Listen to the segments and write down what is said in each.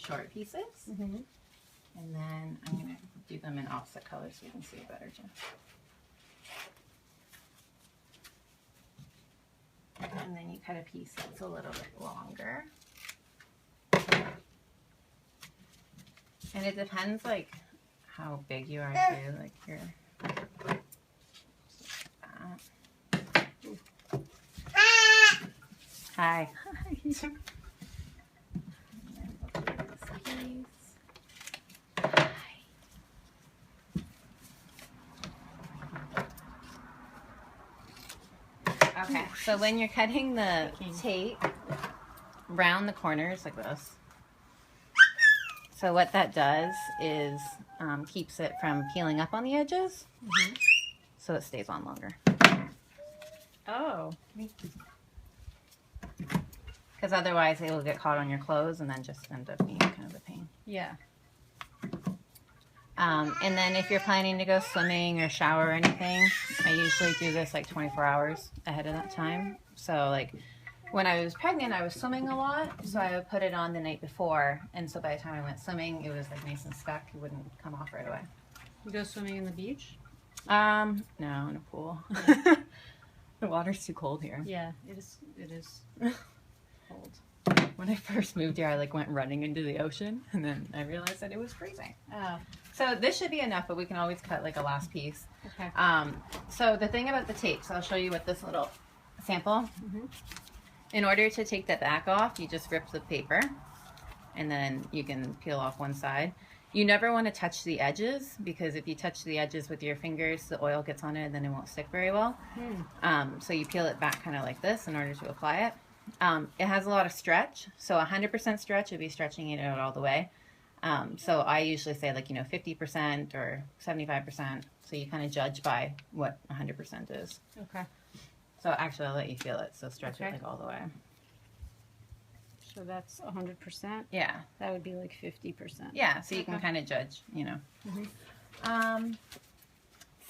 short pieces. And then I'm going to do them in opposite colors so you can see it better too. And then you cut a piece that's a little bit longer. And it depends like how big you are too, like here. Hi. Okay, so when you're cutting the tape, round the corners like this. So what that does is keeps it from peeling up on the edges, so it stays on longer. Oh. Because otherwise it will get caught on your clothes and then just end up being kind of a pain. Yeah. And then if you're planning to go swimming or shower or anything, I usually do this like 24 hours ahead of that time. So like when I was pregnant, I was swimming a lot, so I would put it on the night before, and so by the time I went swimming, it was like nice and stuck. It wouldn't come off right away. You go swimming in the beach? No, in a pool. The water's too cold here. Yeah, it is cold. When I first moved here, I like went running into the ocean, and then I realized that it was freezing. Oh. So this should be enough, but we can always cut like a last piece. Okay. So the thing about the tape, so I'll show you with this little sample. In order to take the back off, you just rip the paper, and then you can peel off one side. You never want to touch the edges, because if you touch the edges with your fingers, the oil gets on it, and then it won't stick very well. So you peel it back kind of like this in order to apply it. It has a lot of stretch, so 100% stretch would be stretching it out all the way. So I usually say like, 50% or 75%. So you kind of judge by what 100% is. Okay. So actually I'll let you feel it. So stretch it like all the way. So that's 100%? Yeah. That would be like 50%. Yeah. So you can kind of judge,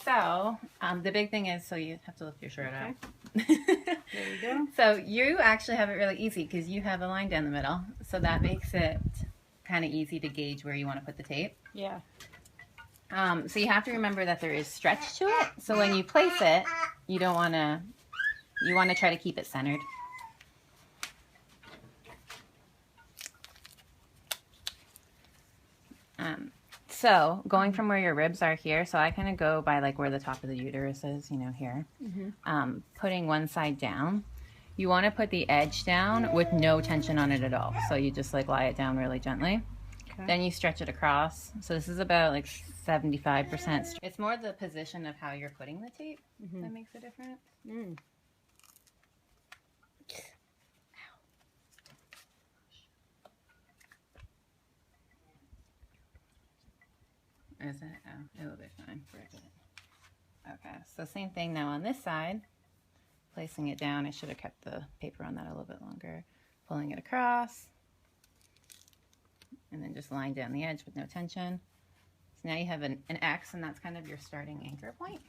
So the big thing is, so you have to lift your shirt out. There you go. So you actually have it really easy because you have a line down the middle. So that makes it kind of easy to gauge where you want to put the tape. Yeah. So you have to remember that there is stretch to it. So when you place it, you want to try to keep it centered. So going from where your ribs are here, so I kind of go by like where the top of the uterus is, here. Putting one side down. You want to put the edge down with no tension on it at all. So you just like lie it down really gently. Okay. Then you stretch it across. So this is about like 75%. It's more the position of how you're putting the tape that makes a difference. Is it? Oh, it'll be fine for a bit. Okay, so same thing now on this side. Placing it down, I should have kept the paper on that a little bit longer. Pulling it across. And then just lying down the edge with no tension. So now you have an X, and that's kind of your starting anchor point.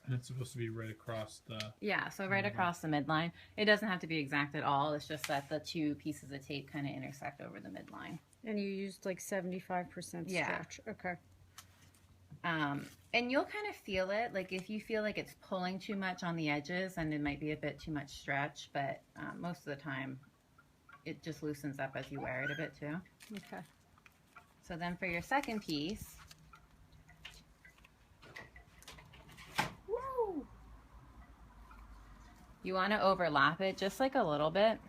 And it's supposed to be right across the... Yeah, so right across the midline. It doesn't have to be exact at all. It's just that the two pieces of tape kind of intersect over the midline. And you used like 75% stretch. Yeah. Okay. And you'll kind of feel it. Like if you feel like it's pulling too much on the edges, and it might be a bit too much stretch, but most of the time it just loosens up as you wear it a bit too. Okay. So then for your second piece, you want to overlap it just like a little bit.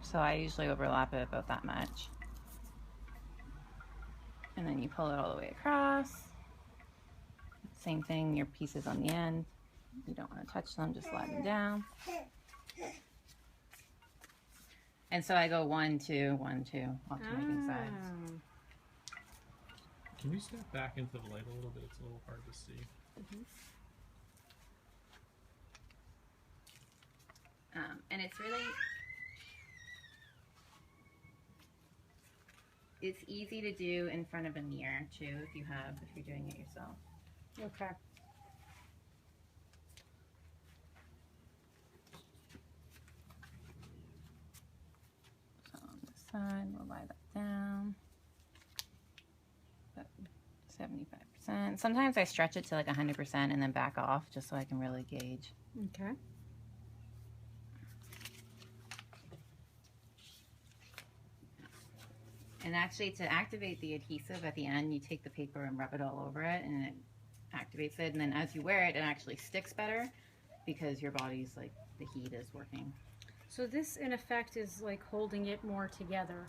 So I usually overlap it about that much. And then you pull it all the way across. Same thing, your pieces on the end. You don't want to touch them, just slide them down. And so I go 1, 2, 1, 2, alternating sides. Can you step back into the light a little bit? It's a little hard to see. And it's really, it's easy to do in front of a mirror too if you're doing it yourself. Okay. So on this side, we'll lie that 90%. Sometimes I stretch it to like 100% and then back off just so I can really gauge. Okay. And actually, to activate the adhesive at the end, you take the paper and rub it all over it, and it activates it. And then as you wear it, it actually sticks better because your body's like, the heat is working. So this, in effect, is like holding it more together.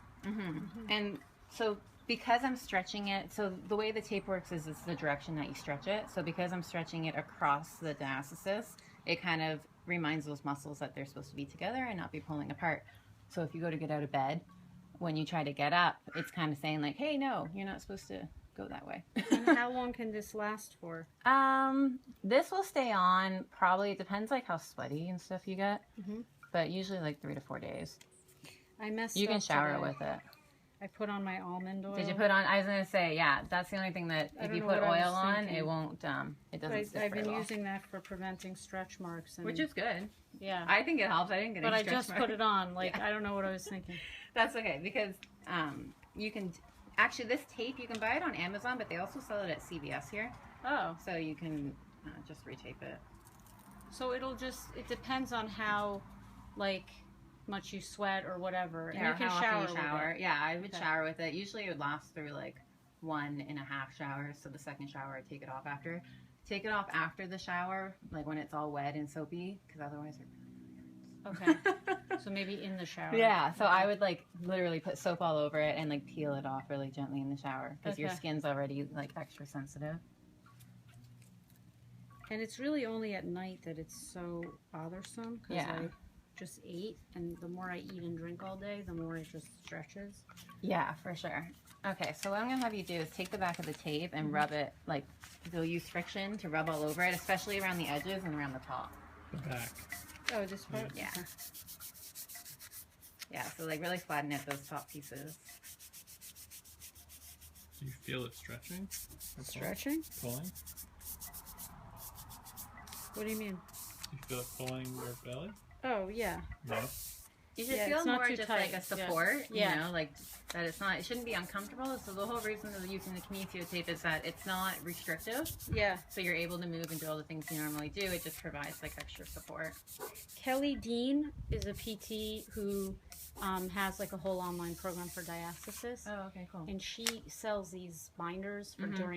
And so because I'm stretching it, so the way the tape works is it's the direction that you stretch it. So because I'm stretching it across the diastasis, it kind of reminds those muscles that they're supposed to be together and not be pulling apart. So if you go to get out of bed, when you try to get up, it's kind of saying like, hey, no, you're not supposed to go that way. And how long can this last for? This will stay on probably, it depends like how sweaty and stuff you get, but usually like 3 to 4 days. I messed You can up shower today. with it. I put on my almond oil. Did you put on, I was going to say, yeah, that's the only thing that I if don't you know put what I oil was on, thinking. it won't, it doesn't stick I've very been well. using that for preventing stretch marks. And, Which is good. yeah. I think it helps. I didn't get But any I stretch just marks. put it on. Like, Yeah. I don't know what I was thinking. That's okay because you can, actually this tape, you can buy it on Amazon, but they also sell it at CVS here. Oh. So you can just retape it. So it'll just, it depends on how, like, much you sweat or whatever. And Yeah, you can how shower, often you shower. with it. Yeah, I would Okay. shower with it. Usually it would last through like 1.5 showers. So the second shower, I take it off after. Take it off after the shower, like when it's all wet and soapy, because otherwise it really hurts. Okay. So maybe in the shower. Yeah, so I would like literally put soap all over it and like peel it off really gently in the shower because your Okay. skin's already like extra sensitive. And it's really only at night that it's so bothersome because Yeah. I just ate, and the more I eat and drink all day, the more it just stretches. Yeah, for sure. Okay, so what I'm gonna have you do is take the back of the tape and rub it, like they'll use friction to rub all over it, especially around the edges and around the top. The back. Oh, this part? Yeah. Okay. Yeah, so like really flatten out those top pieces. Do you feel it stretching? Or Stretching? Pulling? What do you mean? Do you feel it pulling your belly? Oh, yeah. No. You should Yeah, feel it's not more too just tight. like a support, Yeah. you know, like that it's not, it shouldn't be uncomfortable. So the whole reason of using the Kinesiotape is that it's not restrictive. Yeah. So you're able to move and do all the things you normally do. It just provides like extra support. Kelly Dean is a PT who has like a whole online program for diastasis. Oh, okay, cool. And she sells these binders for Mhm. during